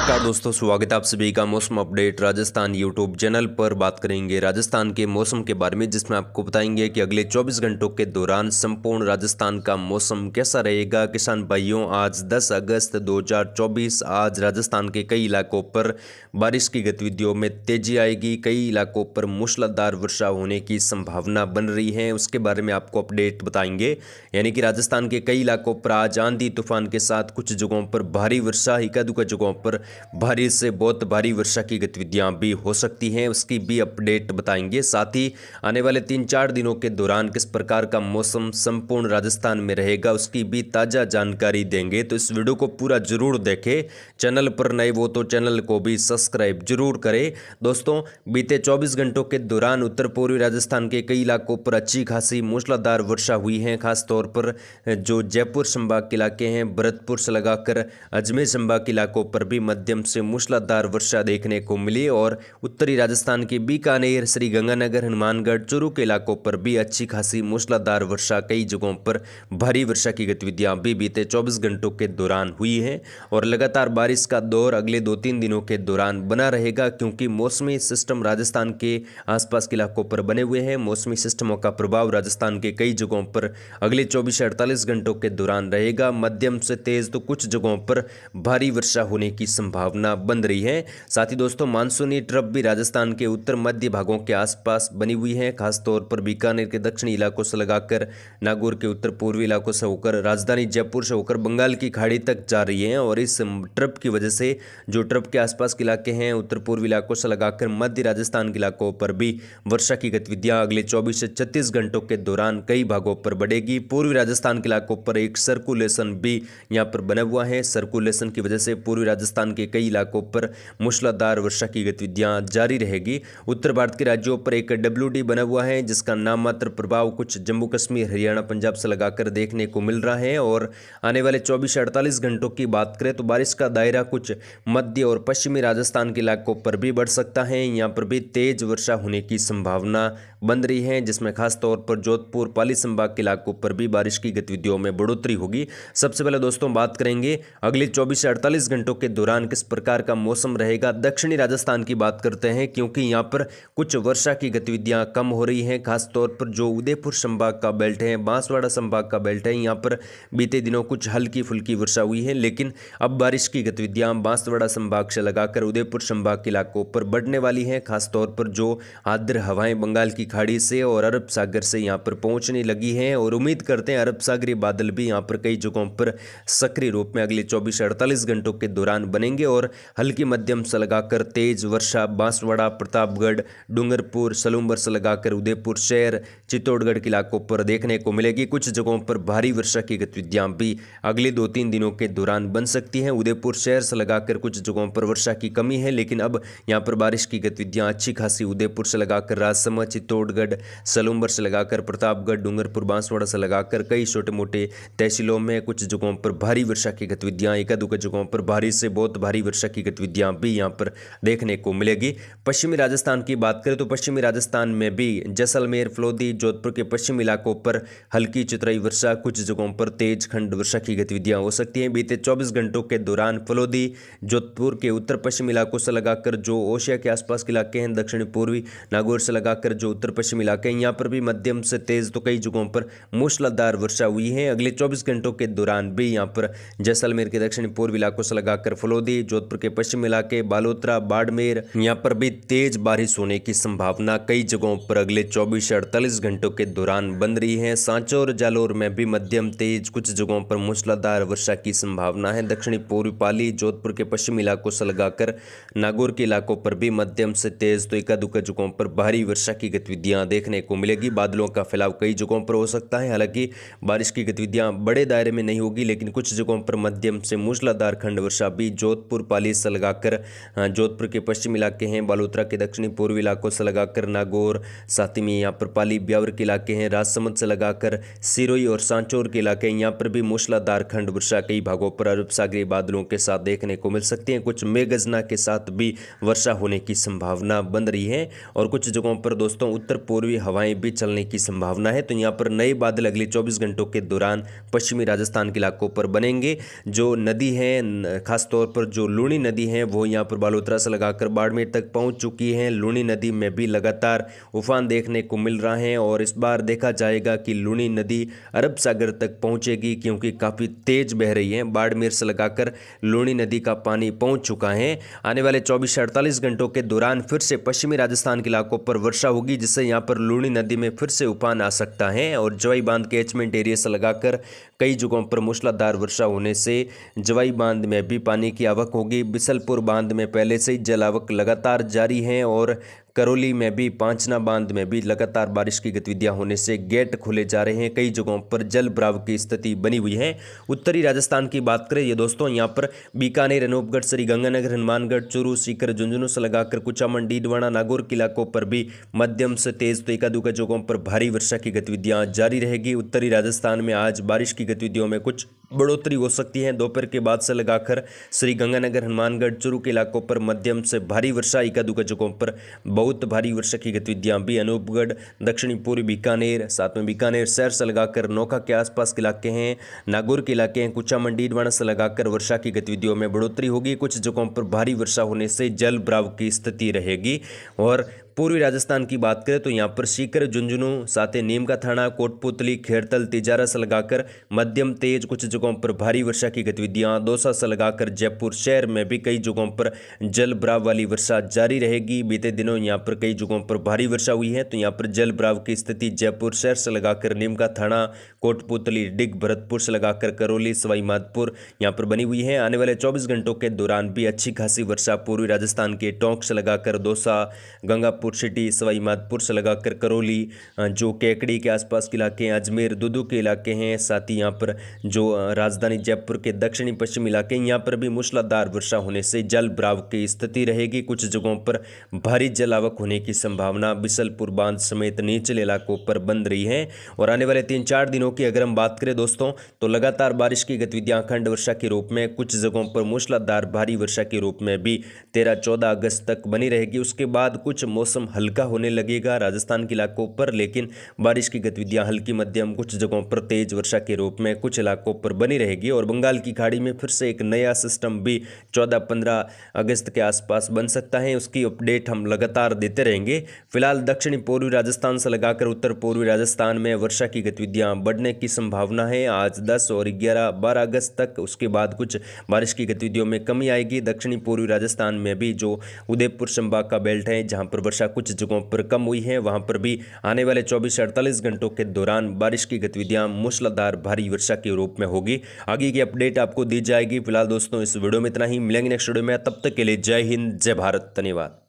नमस्कार दोस्तों, स्वागत है आप सभी का मौसम अपडेट राजस्थान यूट्यूब चैनल पर। बात करेंगे राजस्थान के मौसम के बारे में, जिसमें आपको बताएंगे कि अगले 24 घंटों के दौरान संपूर्ण राजस्थान का मौसम कैसा रहेगा। किसान भाइयों, आज 10 अगस्त 2024 आज राजस्थान के कई इलाकों पर बारिश की गतिविधियों में तेजी आएगी। कई इलाकों पर मूसलाधार वर्षा होने की संभावना बन रही है, उसके बारे में आपको अपडेट बताएंगे। यानी कि राजस्थान के कई इलाकों पर आज आंधी तूफान के साथ कुछ जगहों पर भारी वर्षा, इक्का दुक्का जगहों पर भारी से बहुत भारी वर्षा की गतिविधियां भी हो सकती हैं, उसकी भी अपडेट बताएंगे। साथ ही आने वाले 3-4 दिनों के दौरान किस प्रकार का मौसम संपूर्ण राजस्थान में रहेगा, उसकी भी ताज़ा जानकारी देंगे। तो इस वीडियो को पूरा जरूर देखें। चैनल पर नए वो तो चैनल को भी सब्सक्राइब जरूर करें। दोस्तों, बीते 24 घंटों के दौरान उत्तर पूर्वी राजस्थान के कई इलाकों पर अच्छी खासी मूसलाधार वर्षा हुई है। खासतौर पर जो जयपुर संभाग के इलाके हैं, भरतपुर से लगाकर अजमेर संभाग के इलाकों पर भी मध्यम से मूसलाधार वर्षा देखने को मिली और उत्तरी राजस्थान के बीकानेर, श्रीगंगानगर, हनुमानगढ़, चूरू के इलाकों पर भी अच्छी खासी मूसलाधार वर्षा, कई जगहों पर भारी वर्षा की गतिविधियां भी बीते 24 घंटों के दौरान हुई है। और लगातार बारिश का दौर अगले 2-3 दिनों के दौरान बना रहेगा, क्योंकि मौसमी सिस्टम राजस्थान के आसपास के इलाकों पर बने हुए हैं। मौसमी सिस्टमों का प्रभाव राजस्थान के कई जगहों पर अगले 24 से 48 घंटों के दौरान रहेगा। मध्यम से तेज तो कुछ जगहों पर भारी वर्षा होने की संभावना बन रही है। साथ ही दोस्तों, मानसूनी ट्रफ भी राजस्थान के उत्तर मध्य भागों के आसपास बनी हुई है। खासतौर पर बीकानेर के दक्षिणी इलाकों से लगाकर नागौर के उत्तर पूर्वी इलाकों से होकर राजधानी जयपुर से होकर बंगाल की खाड़ी तक जा रही है। और इस ट्रफ की वजह से जो ट्रफ के आसपास के इलाके हैं, उत्तर पूर्वी इलाकों से लगाकर मध्य राजस्थान के इलाकों पर भी वर्षा की गतिविधियां अगले 24 से 36 घंटों के दौरान कई भागों पर बढ़ेगी। पूर्वी राजस्थान के इलाकों पर एक सर्कुलेशन भी यहाँ पर बना हुआ है। सर्कुलेशन की वजह से पूर्वी राजस्थान के कई इलाकों पर मूसलाधार वर्षा की गतिविधियां जारी रहेगी। उत्तर भारत के राज्यों पर एक WD बना हुआ है, जिसका नाम मात्र प्रभाव कुछ जम्मू कश्मीर, हरियाणा, पंजाब से लगाकर देखने को मिल रहा है। और आने वाले 24 से 48 घंटों की बात करें तो बारिश का दायरा कुछ मध्य और पश्चिमी राजस्थान के इलाकों पर भी बढ़ सकता है। यहाँ पर भी तेज वर्षा होने की संभावना बन रही है, जिसमें खासतौर पर जोधपुर, पाली संभाग के इलाकों पर भी बारिश की गतिविधियों में बढ़ोतरी होगी। सबसे पहले दोस्तों बात करेंगे अगले 24 से 48 घंटों के दौरान किस प्रकार का मौसम रहेगा। दक्षिणी राजस्थान की बात करते हैं, क्योंकि यहाँ पर कुछ वर्षा की गतिविधियां कम हो रही हैं। खासतौर पर जो उदयपुर संभाग का बेल्ट है, बांसवाड़ा संभाग का बेल्ट है, यहाँ पर बीते दिनों कुछ हल्की फुल्की वर्षा हुई है, लेकिन अब बारिश की गतिविधियां बांसवाड़ा संभाग से लगाकर उदयपुर संभाग के इलाकों पर बढ़ने वाली हैं। खासतौर पर जो आर्द्र हवाएं बंगाल की खाड़ी से और अरब सागर से यहाँ पर पहुंचने लगी हैं, और उम्मीद करते हैं अरब सागरी बादल भी यहाँ पर कई जगहों पर सक्रिय रूप में अगले 24 से 48 घंटों के दौरान बनेंगे। और हल्की मध्यम से लगाकर तेज वर्षा बांसवाड़ा, प्रतापगढ़, डूंगरपुर, सलूंबर से लगाकर उदयपुर शहर, चित्तौड़गढ़ के इलाकों पर देखने को मिलेगी। कुछ जगहों पर भारी वर्षा की गतिविधियां भी अगले 2-3 दिनों के दौरान बन सकती हैं। उदयपुर शहर से लगाकर कुछ जगहों पर वर्षा की कमी है, लेकिन अब यहाँ पर बारिश की गतिविधियां अच्छी खासी उदयपुर से लगाकर राजसमंद, चित्तौड़गढ़, सलूंबर से लगाकर प्रतापगढ़, डूंगरपुर, बांसवाड़ा से लगाकर कई छोटे मोटे तहसीलों में कुछ जगहों पर भारी वर्षा की गतिविधियां, एक दो जगहों पर भारी से बहुत भारी वर्षा की गतिविधियां भी यहां पर देखने को मिलेगी। पश्चिमी राजस्थान की बात करें तो पश्चिमी राजस्थान में भी जैसलमेर, फलोदी, जोधपुर के पश्चिमी इलाकों पर हल्की चितराई वर्षा, कुछ जगहों पर तेज खंड वर्षा की गतिविधियां हो सकती हैं। बीते 24 घंटों के दौरान फलोदी, जोधपुर के उत्तर पश्चिमी इलाकों से लगाकर जो ओशिया के आसपास के इलाके हैं, दक्षिण पूर्वी नागौर से लगाकर जो उत्तर पश्चिमी इलाके हैं, यहाँ पर भी मध्यम से तेज तो कई जगहों पर मूसलाधार वर्षा हुई है। अगले 24 घंटों के दौरान भी यहाँ पर जैसलमेर के दक्षिण पूर्वी इलाकों से लगाकर फलोदी, जोधपुर के पश्चिमी इलाके, बालोतरा, बाड़मेर, यहाँ पर भी तेज बारिश होने की संभावना कई जगहों पर अगले 24 से 48 घंटों के दौरान बन रही है। सांचौर और जालोर में भी मध्यम तेज, कुछ जगहों पर मूसलाधार वर्षा की संभावना है। दक्षिणी पूर्वी पाली, जोधपुर के पश्चिमी इलाकों से लगाकर नागौर के इलाकों पर भी मध्यम से तेज तो इक्का दुक्का जगहों पर भारी वर्षा की गतिविधियां देखने को मिलेगी। बादलों का फैलाव कई जगहों पर हो सकता है, हालांकि बारिश की गतिविधियां बड़े दायरे में नहीं होगी, लेकिन कुछ जगहों पर मध्यम से मूसलाधार खंड वर्षा भी जोधपुर, पाली से लगाकर जोधपुर के पश्चिमी इलाके हैं, बालोतरा के दक्षिणी पूर्वी इलाकों से लगाकर नागौर, साथ ही में यहाँ पर पाली, ब्यावर के इलाके हैं, राजसमंद से लगाकर सिरोही और सांचौर के इलाके हैं, यहाँ पर भी मूसलाधार खंड वर्षा कई भागों पर अरब सागरी बादलों के साथ देखने को मिल सकती है। कुछ मेघगर्जना के साथ भी वर्षा होने की संभावना बन रही है। और कुछ जगहों पर दोस्तों उत्तर पूर्वी हवाएं भी चलने की संभावना है। तो यहाँ पर नए बादल अगले 24 घंटों के दौरान पश्चिमी राजस्थान के इलाकों पर बनेंगे। जो नदी है, खासतौर पर जो लूनी नदी है वो यहाँ पर बालोतरा से लगाकर बाड़मेर तक पहुँच चुकी है। लूनी नदी में भी लगातार उफान देखने को मिल रहा है और इस बार देखा जाएगा कि लूनी नदी अरब सागर तक पहुँचेगी, क्योंकि काफ़ी तेज बह रही है। बाड़मेर से लगाकर लूनी नदी का पानी पहुँच चुका है। आने वाले 24 से 48 घंटों के दौरान फिर से पश्चिमी राजस्थान के इलाकों पर वर्षा होगी, जिससे यहाँ पर लूनी नदी में फिर से उफान आ सकता है। और जवाई बांध के कैचमेंट एरिया से लगाकर कई जगहों पर मूसलाधार वर्षा होने से जवाई बांध में भी पानी की आवक होगी। बिसलपुर बांध में पहले से ही जल आवक लगातार जारी है और करौली में भी पांचना बांध में भी लगातार बारिश की गतिविधियां होने से गेट खोले जा रहे हैं। कई जगहों पर जल भराव की स्थिति बनी हुई है। उत्तरी राजस्थान की बात करें ये दोस्तों, यहाँ पर बीकानेर, अनूपगढ़, श्रीगंगानगर, हनुमानगढ़, चूरू, सीकर, झुंझुनू से लगाकर कुचामन, डीडवाना, नागौर के इलाकों पर भी मध्यम से तेज तो एकादुका जगहों पर भारी वर्षा की गतिविधियां जारी रहेगी। उत्तरी राजस्थान में आज बारिश की गतिविधियों में कुछ बढ़ोतरी हो सकती है। दोपहर के बाद से लगाकर श्रीगंगानगर, हनुमानगढ़, चूरू के इलाकों पर मध्यम से भारी वर्षा, एकादुका जगहों पर बहुत भारी वर्षा की गतिविधियां भी अनूपगढ़, दक्षिणी पूर्वी बीकानेर, साथ में बीकानेर शहर से लगाकर नौका के आसपास के इलाके हैं, नागौर के इलाके हैं, कुचामन, डीडवाना से लगाकर वर्षा की गतिविधियों में बढ़ोतरी होगी। कुछ जगहों पर भारी वर्षा होने से जल भराव की स्थिति रहेगी। और पूर्वी राजस्थान की बात करें तो यहाँ पर सीकर, झुंझुनू, साथ ही नीम का थाना, कोटपुतली, खेड़तल, तिजारा से लगाकर मध्यम तेज, कुछ जगहों पर भारी वर्षा की गतिविधियां, दौसा से लगाकर जयपुर शहर में भी कई जगहों पर जल भराव वाली वर्षा जारी रहेगी। बीते दिनों यहाँ पर कई जगहों पर भारी वर्षा हुई है, तो यहाँ पर जल भराव की स्थिति जयपुर शहर से लगाकर नीम का थाना, कोटपुतली, डिग, भरतपुर से लगाकर करौली, सवाई माधोपुर यहाँ पर बनी हुई है। आने वाले 24 घंटों के दौरान भी अच्छी खासी वर्षा पूर्वी राजस्थान के टोंक से लगाकर दौसा, गंगापुर सिटी, सवाई माधोपुर से लगाकर करौली, जो केकड़ी के आसपास के इलाके हैं, अजमेर, दुदू के इलाके हैं, साथ ही यहाँ पर जो राजधानी जयपुर के दक्षिणी पश्चिमी इलाके हैं, यहाँ पर भी मूसलाधार वर्षा होने से जल भराव की स्थिति रहेगी। कुछ जगहों पर भारी जल आवक होने की संभावना बिसलपुर बांध समेत निचले इलाकों पर बन रही है। और आने वाले 3-4 दिनों की अगर हम बात करें दोस्तों, तो लगातार बारिश की गतिविधियां अखंड वर्षा के रूप में, कुछ जगहों पर मूसलाधार भारी वर्षा के रूप में भी 13-14 अगस्त तक बनी रहेगी। उसके बाद कुछ मौसम हल्का होने लगेगा राजस्थान के इलाकों पर, लेकिन बारिश की गतिविधियां हल्की मध्यम, कुछ जगहों पर तेज वर्षा के रूप में कुछ इलाकों पर बनी रहेगी। और बंगाल की खाड़ी में फिर से एक नया सिस्टम भी 14-15 अगस्त के आसपास बन सकता है। उसकी अपडेट हम लगातार देते रहेंगे। फिलहाल दक्षिणी पूर्वी राजस्थान से लगाकर उत्तर पूर्वी राजस्थान में वर्षा की गतिविधियां बढ़ने की संभावना है आज 10 और 11-12 अगस्त तक। उसके बाद कुछ बारिश की गतिविधियों में कमी आएगी। दक्षिणी पूर्वी राजस्थान में भी जो उदयपुर संभाग का बेल्ट है, जहां पर वर्षा कुछ जगहों पर कम हुई है, वहां पर भी आने वाले 24 से 48 घंटों के दौरान बारिश की गतिविधियां मूसलाधार भारी वर्षा के रूप में होगी। आगे की अपडेट आपको दी जाएगी। फिलहाल दोस्तों इस वीडियो में इतना ही, मिलेंगे नेक्स्ट वीडियो में, तब तक के लिए जय हिंद, जय भारत, धन्यवाद।